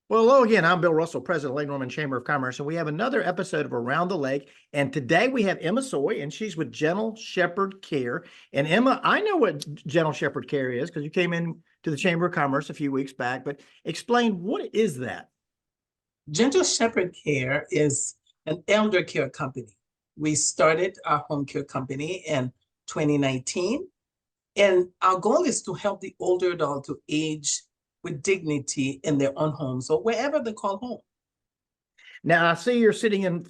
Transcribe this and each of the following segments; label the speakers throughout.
Speaker 1: Well, hello again. I'm Bill Russell, President of Lake Norman Chamber of Commerce, and we have another episode of Around the Lake. And today we have Emma Soy, and she's with Gentle Shepherd Care. And Emma, I know what Gentle Shepherd Care is because you came in to the Chamber of Commerce a few weeks back, but explain what is that?
Speaker 2: Gentle Shepherd Care is an elder care company. We started our home care company in 2019, and our goal is to help the older adult to age with dignity in their own homes or wherever they call home.
Speaker 1: Now, I see you're sitting in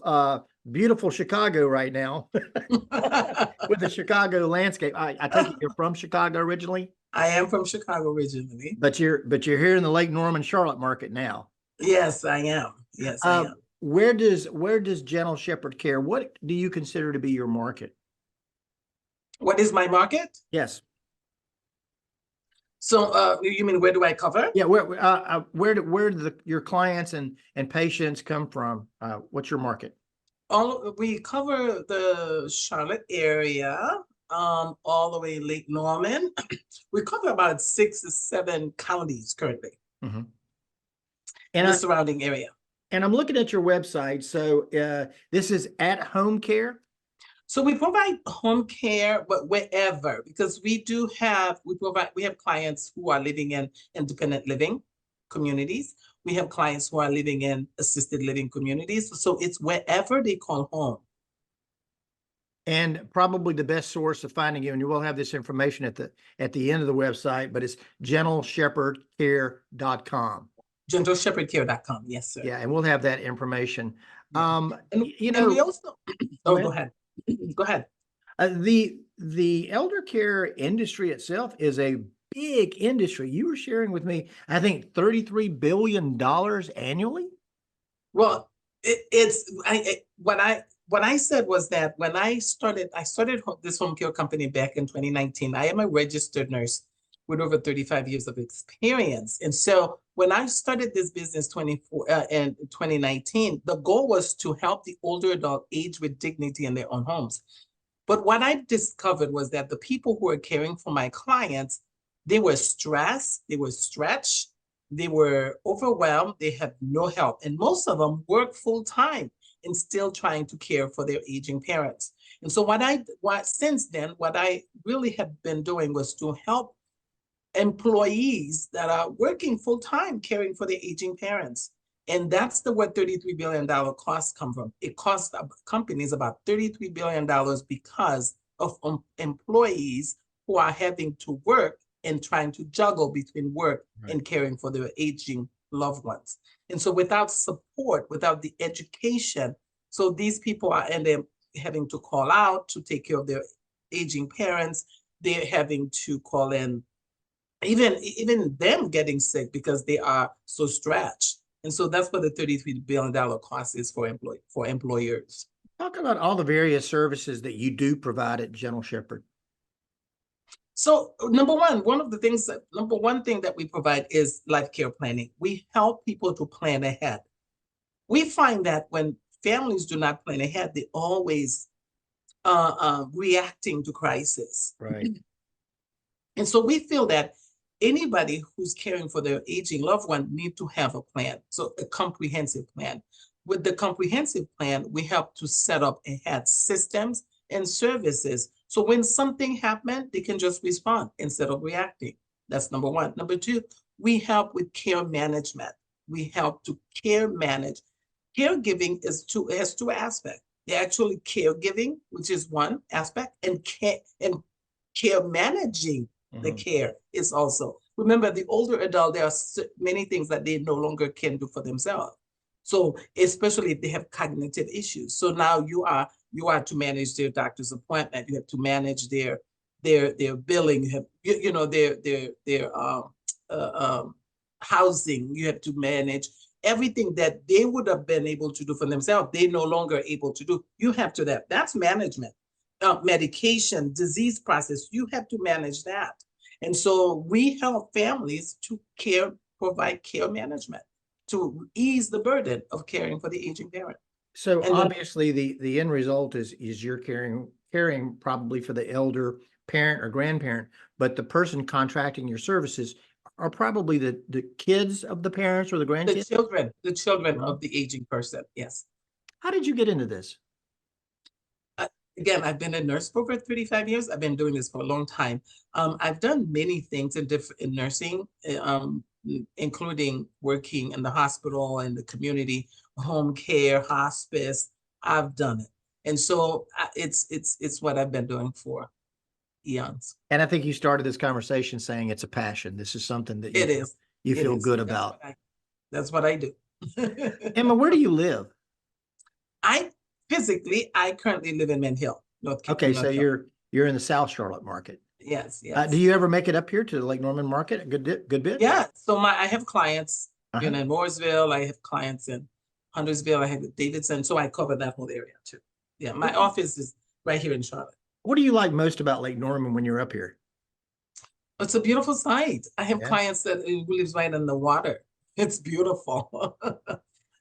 Speaker 1: beautiful Chicago right now with the Chicago landscape. I take it you're from Chicago originally,
Speaker 2: I am from Chicago originally.
Speaker 1: but you're here in the Lake Norman Charlotte market now.
Speaker 2: Yes, I am. Yes, I am.
Speaker 1: Where does Gentle Shepherd Care? What do you consider to be your market?
Speaker 2: What is my market?
Speaker 1: Yes.
Speaker 2: So you mean where do I cover?
Speaker 1: Yeah. Where do your clients and patients come from? What's your market?
Speaker 2: We cover the Charlotte area, all the way Lake Norman. We cover about 6 or 7 counties currently
Speaker 1: Mm-hmm.
Speaker 2: in the surrounding area.
Speaker 1: And I'm looking at your website. So this is at home care.
Speaker 2: So we provide home care, but wherever, because we have clients who are living in independent living communities. We have clients who are living in assisted living communities. So it's wherever they call home.
Speaker 1: And probably the best source of finding you, and you will have this information at the end of the website, but it's gentleshepherdcare.com.
Speaker 2: gentleshepherdcare.com. Yes, sir.
Speaker 1: Yeah, and we'll have that information.
Speaker 2: And we also go ahead. Go ahead.
Speaker 1: The elder care industry itself is a big industry. You were sharing with me, I think, $33 billion annually.
Speaker 2: Well, what I said was that when I started this home care company back in 2019. I am a registered nurse with over 35 years of experience. And so when I started this business in 2019, the goal was to help the older adult age with dignity in their own homes. But what I discovered was that the people who were caring for my clients, they were stressed, they were stretched, they were overwhelmed, they had no help. And most of them work full time and still trying to care for their aging parents. And so since then, what I really have been doing was to help employees that are working full time caring for their aging parents. And that's where $33 billion costs come from. It costs companies about $33 billion because of employees who are having to work and trying to juggle between work and caring for their aging loved ones. And so without support, without the education, so these people are having to call out to take care of their aging parents. They're having to call in, even them getting sick because they are so stretched. And so that's what the $33 billion cost is for employers.
Speaker 1: Talk about all the various services that you do provide at Gentle Shepherd.
Speaker 2: So number one thing that we provide is life care planning. We help people to plan ahead. We find that when families do not plan ahead, they always reacting to crisis.
Speaker 1: Right.
Speaker 2: And so we feel that anybody who's caring for their aging loved one need to have a plan, so a comprehensive plan. With the comprehensive plan, we help to set up ahead systems and services. So when something happened, they can just respond instead of reacting. That's number one. Number two, we help with care management. We help to care manage. Caregiving has two aspects. Actually caregiving, which is one aspect, and care managing the care is also. Remember, the older adult, there are many things that they no longer can do for themselves. So especially if they have cognitive issues. So now you are to manage their doctor's appointment. You have to manage their billing. You have their housing. You have to manage everything that they would have been able to do for themselves. They no longer able to do. You have to that. That's management. Medication, disease process. You have to manage that. And so we help families to provide care management to ease the burden of caring for the aging parent.
Speaker 1: So obviously the end result is you're caring probably for the elder parent or grandparent, but the person contracting your services are probably the kids of the parents or the
Speaker 2: The
Speaker 1: grandkids?
Speaker 2: children
Speaker 1: Uh-huh.
Speaker 2: of the aging person, yes.
Speaker 1: How did you get into this?
Speaker 2: Again, I've been a nurse for over 35 years. I've been doing this for a long time. I've done many things in nursing, including working in the hospital and the community, home care, hospice. I've done it. And so it's what I've been doing for eons.
Speaker 1: And I think you started this conversation saying it's a passion. This is something that
Speaker 2: It is.
Speaker 1: you
Speaker 2: It
Speaker 1: feel
Speaker 2: is.
Speaker 1: good about.
Speaker 2: That's what I do.
Speaker 1: Emma, where do you live?
Speaker 2: I I currently live in Mint Hill,
Speaker 1: Okay, so
Speaker 2: North Carolina.
Speaker 1: you're in the South Charlotte market.
Speaker 2: Yes,
Speaker 1: Do
Speaker 2: yes.
Speaker 1: you ever make it up here to the Lake Norman market? A good bit?
Speaker 2: Yeah, so I have clients,
Speaker 1: Uh-huh.
Speaker 2: in Mooresville, I have clients in Huntersville, I have Davidson, so I cover that whole area too. Yeah, my office is right here in Charlotte.
Speaker 1: What do you like most about Lake Norman when you're up here?
Speaker 2: It's a beautiful site. I have
Speaker 1: Yeah.
Speaker 2: clients that who lives right in the water. It's beautiful.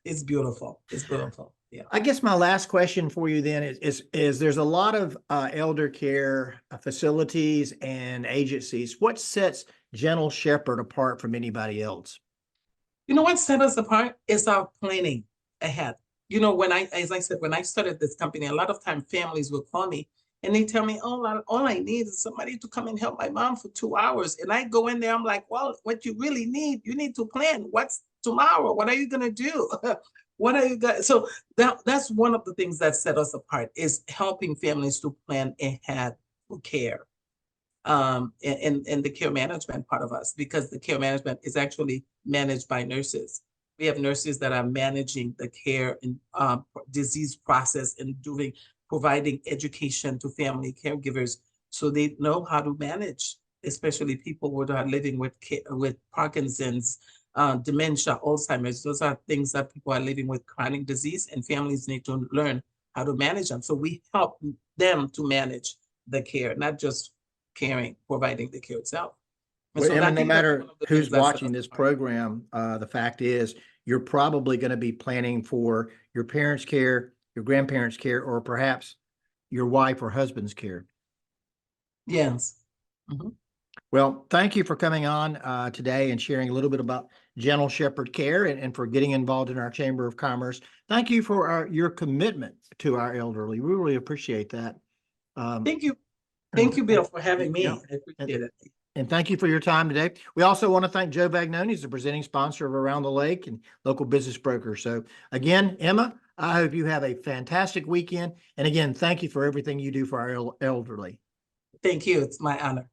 Speaker 2: It's beautiful. It's beautiful. Yeah.
Speaker 1: I guess my last question for you then is there's a lot of elder care facilities and agencies. What sets Gentle Shepherd apart from anybody else?
Speaker 2: You know what set us apart is our planning ahead. You know, as I said, when I started this company, a lot of time families will call me and they tell me, oh, all I need is somebody to come and help my mom for 2 hours. And I go in there, I'm like, well, what you really need, you need to plan. What's tomorrow? What are you gonna do? What are you guys? So that's one of the things that set us apart is helping families to plan ahead for care. In the care management part of us, because the care management is actually managed by nurses. We have nurses that are managing the care and disease process and providing education to family caregivers so they know how to manage, especially people who are living with Parkinson's, dementia, Alzheimer's. Those are things that people are living with chronic disease, and families need to learn how to manage them. So we help them to manage the care, not just providing the care itself.
Speaker 1: Well, Emma, no matter who's watching
Speaker 2: this
Speaker 1: this program, the fact is you're probably going to be planning for your parents' care, your grandparents' care, or perhaps your wife or husband's care.
Speaker 2: Yes. Mm-hmm.
Speaker 1: Well, thank you for coming on today and sharing a little bit about Gentle Shepherd Care and for getting involved in our Chamber of Commerce. Thank you for your commitment to our elderly. We really appreciate that.
Speaker 2: Thank you. Thank you, Bill, for having me.
Speaker 1: Yeah.
Speaker 2: I appreciate it.
Speaker 1: And thank you for your time today. We also want to thank Joe Vagnoni, he's the presenting sponsor of Around the Lake and local business broker. So again, Emma, I hope you have a fantastic weekend. And again, thank you for everything you do for our elderly.
Speaker 2: Thank you. It's my honor.